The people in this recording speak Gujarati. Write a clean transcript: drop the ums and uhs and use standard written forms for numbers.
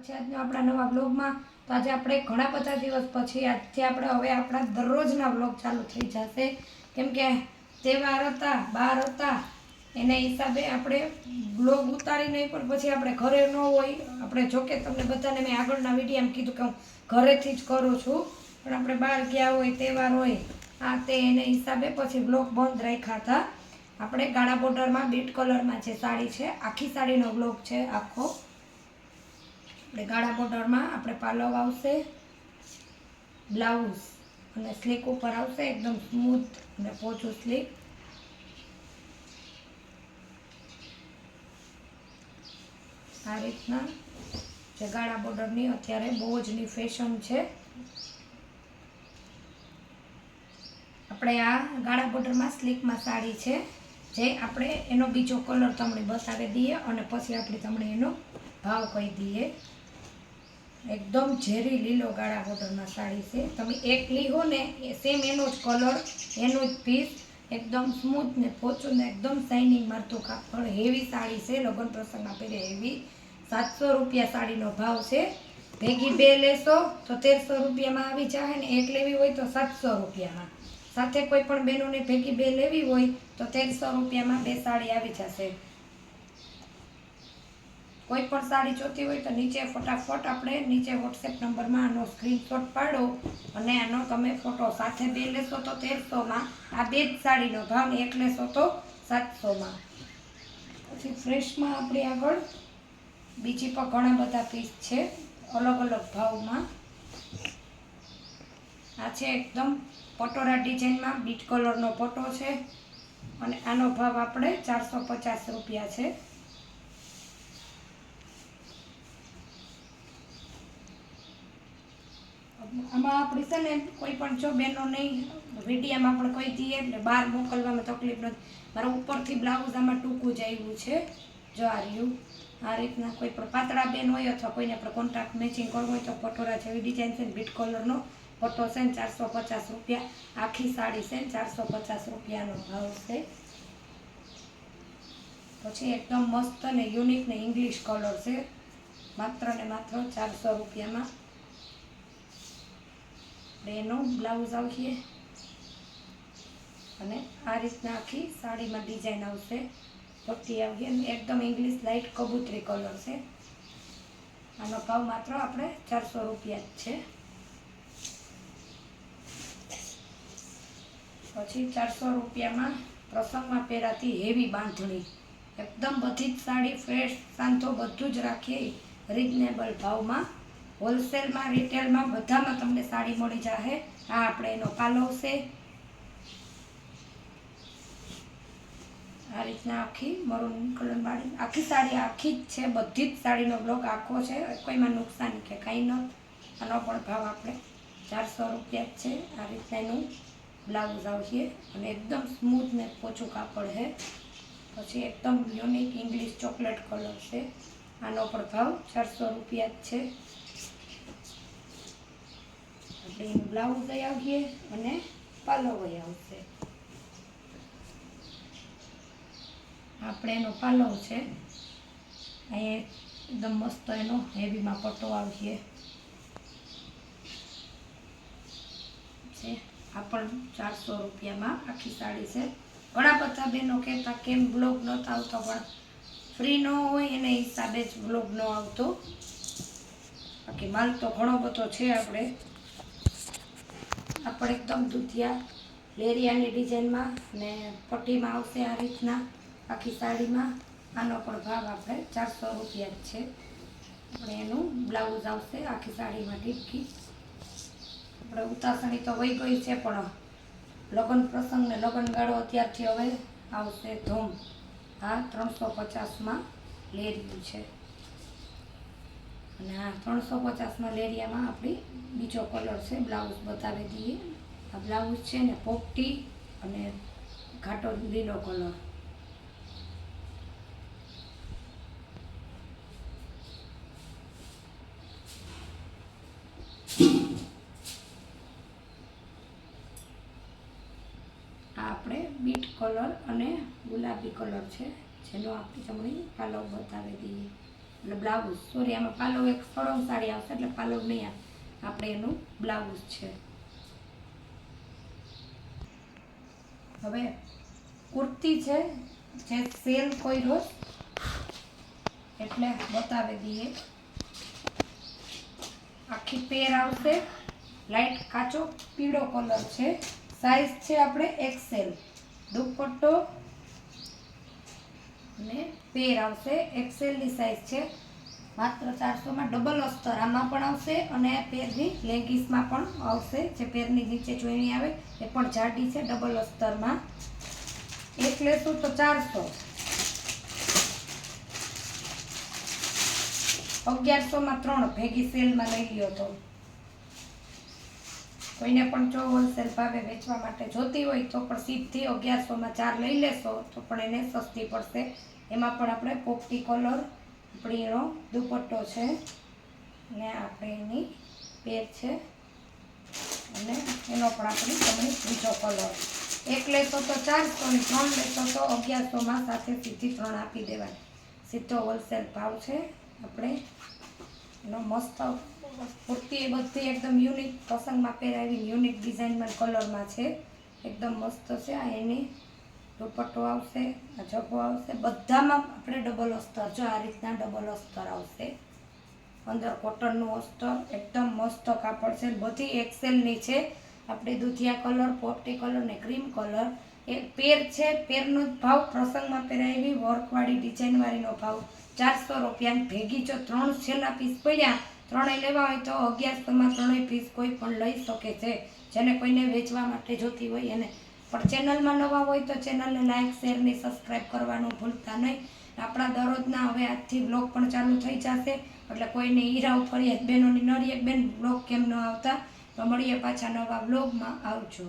સ્વાગત છે આજના આપણા નવા બ્લોગમાં। તો આજે આપણે ઘણા બધા દિવસ પછી આજથી આપણે હવે આપણા દરરોજના બ્લોગ ચાલુ થઈ જશે, કેમ કે તહેવાર હતા, બહાર હતા, એના હિસાબે આપણે બ્લોગ ઉતારી નહીં, પણ પછી આપણે ઘરે ન હોય આપણે, જોકે તમને બધાને મેં આગળના વિડીયોમાં કીધું કે હું ઘરેથી જ કરું છું, પણ આપણે બહાર ગયા હોય, તહેવાર હોય, આ તે એને હિસાબે પછી બ્લોગ બંધ રાખ્યા હતા। આપણે ગાળા બોર્ડરમાં બીટ કલરમાં જે સાડી છે, આખી સાડીનો બ્લોગ છે આખો। આપણે ગાળા બોર્ડરમાં આપણે પાલવ આવશે, બ્લાઉઝ અને સ્લીક ઉપર આવશે એકદમ સ્મૂથ અને પોચું સ્લીક। આ રીતના જે ગાળા બોર્ડરની અત્યારે બહુ જની ફેશન છે। આપણે આ ગાળા બોર્ડરમાં સ્લીકમાં સાડી છે, જે આપણે એનો બીજો કલર તમને બતાવી દઈએ અને પછી આપણે તમને એનો ભાવ કહી દઈએ। એકદમ ઝેરી લીલો ગાળા બોર્ડરમાં સાડી છે, તમે એક લીહો ને સેમ એનો જ કલર, એનો જ પીસ, એકદમ સ્મૂથ ને પોચું ને એકદમ શાઇનિંગ મારતું કાપડ, હેવી સાડી છે, લગ્ન પ્રસંગમાં પહેરે એવી। 700 રૂપિયા સાડીનો ભાવ છે। ભેગી બે લેશો તો 1300 રૂપિયામાં આવી જાય ને એક લેવી હોય તો 700 રૂપિયામાં। સાથે કોઈ પણ બહેનોને ભેગી બે લેવી હોય તો 1300 રૂપિયામાં બે સાડી આવી જશે। કોઈ પણ સાડી જોતી હોય તો નીચે ફટાફટ આપણે નીચે વોટ્સએપ નંબરમાં આનો સ્ક્રીનશોટ પાડો અને આનો તમે ફોટો, સાથે બે લેશો તો 1300માં, આ બે જ સાડીનો ભાવ, ને એક લેશો તો 700માં। પછી ફ્રેશમાં આપણી આગળ બીજી પણ ઘણા બધા પીસ છે અલગ અલગ ભાવમાં। આ છે એકદમ પટોરા ડિઝાઇનમાં બીટ કલરનો પટ્ટો છે અને આનો ભાવ આપણે 450 રૂપિયા છે। આમાં આપણે છે ને કોઈ પણ જો બહેનો નહીં વિડીયામાં આપણે કહી દઈએ એટલે બહાર મોકલવામાં તકલીફ નથી। મારા ઉપરથી બ્લાઉઝ આમાં ટૂંકું જ આવ્યું છે, જો આ રહ્યું। આ રીતના કોઈ પણ પાતળા બેન હોય અથવા કોઈને આપણે કોન્ટ્રાક્ટ મેચિંગ કરવું હોય તો પટોરા જેવી ડિઝાઇન છે, બીટ કલરનો પટ્ટો છે ને 450 રૂપિયા, આખી સાડી છે ને 450 રૂપિયાનો ભાવ છે। પછી એકદમ મસ્ત ને યુનિક ને ઇંગ્લિશ કલર છે, માત્ર ને માત્ર 400 રૂપિયામાં। એનો બ્લાઉઝ આવશે અને આ રીતના આખી સાડીમાં ડિઝાઇન આવશે, પટ્ટી આવશે, એકદમ ઇંગ્લિશ લાઇટ કબૂતરી કલર છે। આનો ભાવ માત્ર આપણે 400 રૂપિયા જ છે। પછી 400 રૂપિયામાં પ્રસંગમાં પહેરાતી હેવી બાંધણી, એકદમ બધી જ સાડી ફ્રેશ શાંતો બધું જ રાખીએ રિઝનેબલ ભાવમાં, હોલસેલમાં રિટેલમાં બધામાં તમને સાડી મળી જશે। આ આપણે એનો પાલવ છે, આ રીતના આખી મરૂન કલરવાળી આખી સાડી આખી જ છે, બધી જ સાડીનો બ્લોક આખો છે, કોઈમાં નુકસાન કે કાંઈ ન। આનો પણ ભાવ આપણે 400 રૂપિયા જ છે। આ રીતના એનું બ્લાઉઝ આવશે અને એકદમ સ્મૂથ ને પોચું કાપડ છે। પછી એકદમ યુનિક ઇંગ્લિશ ચોકલેટ કલર છે, આનો પણ ભાવ 400 રૂપિયા જ છે। એટલે એનું બ્લાઉઝ આવશે અને પાલવ આવશે। આપણે એનો પાલવ છે, અહીંયા એકદમ મસ્ત એનો હેવીમાં પટ્ટો આવશે, આ પણ 400 રૂપિયામાં આખી સાડી છે। ઘણા બધા બહેનો કહેતા કેમ બ્લોગ નહોતો આવતો, પણ ફ્રી ન હોય એને હિસાબે જ બ્લોગ ન આવતો, બાકી માલ તો ઘણો બધો છે। આપણે એકદમ દૂધિયા લેરિયાની ડિઝાઇનમાં ને પટ્ટીમાં આવશે આ રીતના આખી સાડીમાં। આનો પણ ભાવ આપણે 400 રૂપિયા જ છે। આપણે એનું બ્લાઉઝ આવશે આખી સાડીમાં ટીપકી। આપણે ઉતાસણી તો વહી ગઈ છે, પણ લગ્ન પ્રસંગ ને લગ્નગાળો અત્યારથી હવે આવશે ધૂમ। આ 350માં લેરિયું છે અને આ 350માં લેરિયામાં આપણી બીજો કલર છે, બ્લાઉઝ બતાવી દઈએ। આ બ્લાઉઝ છે ને પોપટી અને ઘાટો લીલો કલર, આપણે બીટ કલર અને ગુલાબી કલર છે, જેનો આપણે તમને પાલવ બતાવી દઈએ। એટલે બ્લાઉઝ, સોરી આમાં પાલવ એક સળંગ સાડી આવશે એટલે પાલવ નહીં આવે, આપણે એનું બ્લાઉઝ છે. હવે કુર્તી છે જે સેલ કર્યો એટલે બતાવી દઈએ. આખી પેર આવશે, લાઈટ કાચો પીળો કલર છે, સાઈઝ છે આપણે XL, દુપટ્ટો અને પેર આવશે XL ની સાઈઝ છે. માત્ર 400 ડબલ અસ્તર આમાં પણ આવશે અને પેરની લેગીસમાં પણ આવશે. જે પેરની નીચે જોઈણી આવે એ પણ જાડી છે ડબલ અસ્તરમાં. એક લેશું તો 400, 1100 3 ભેગી સેલમાં લઈ લ્યો તો. કોઈને પણ જો હોલસેલ ભાવે વેચવા માટે જોતી હોય તો પણ સીધી 1100 4 લઈ લેશો તો પણ એને સસ્તી પડશે. એમાં પણ આપણે પોપટી કલર આપણી એનો દુપટ્ટો છે ને આપણે એની પેર છે અને એનો પણ આપણી તમને બીજો કલર. એક લેશો તો 400 ને 3 લેશો તો 1100 સાથે સીધી 3 આપી દેવાય. સીધો હોલસેલ ભાવ છે. આપણે એનો મસ્ત કુર્તી બધી એકદમ યુનિક પ્રસંગમાં પહેરાવી યુનિક ડિઝાઇનમાં કલરમાં છે, એકદમ મસ્ત છે. આ એની દુપટ્ટો આવશે, આ જભો આવશે, બધામાં આપણે ડબલ અસ્તર, જો આ રીતના ડબલ અસ્તર આવશે. અંદર કોટનનું અસ્તર, એકદમ મસ્ત કાપડ છે. બધી XL ની છે. આપણે દૂધિયા કલર, પોપટી કલર ને ક્રીમ કલર. એક પેર છે, પેરનો ભાવ પ્રસંગમાં પહેરાવી વર્કવાળી ડિઝાઇનવાળીનો ભાવ 400 રૂપિયા. ભેગી જો 3 છેલ્લા પીસ પડ્યા, 3 લેવા હોય તો 1100 3 પીસ કોઈ પણ લઈ શકે છે. જેને કોઈને વેચવા માટે જોતી હોય એને. પણ ચેનલમાં નવા હોય તો ચેનલને લાઇક, શેર ને સબસ્ક્રાઈબ કરવાનું ભૂલતા નહીં. આપણા દરરોજના હવે આજથી બ્લોગ પણ ચાલુ થઈ જશે એટલે કોઈને હીરાઓ ફરિયાદ બહેનોની નરી એક બેન બ્લોગ કેમ ન આવતા. તો મળીએ પાછા નવા બ્લોગમાં. આવજો.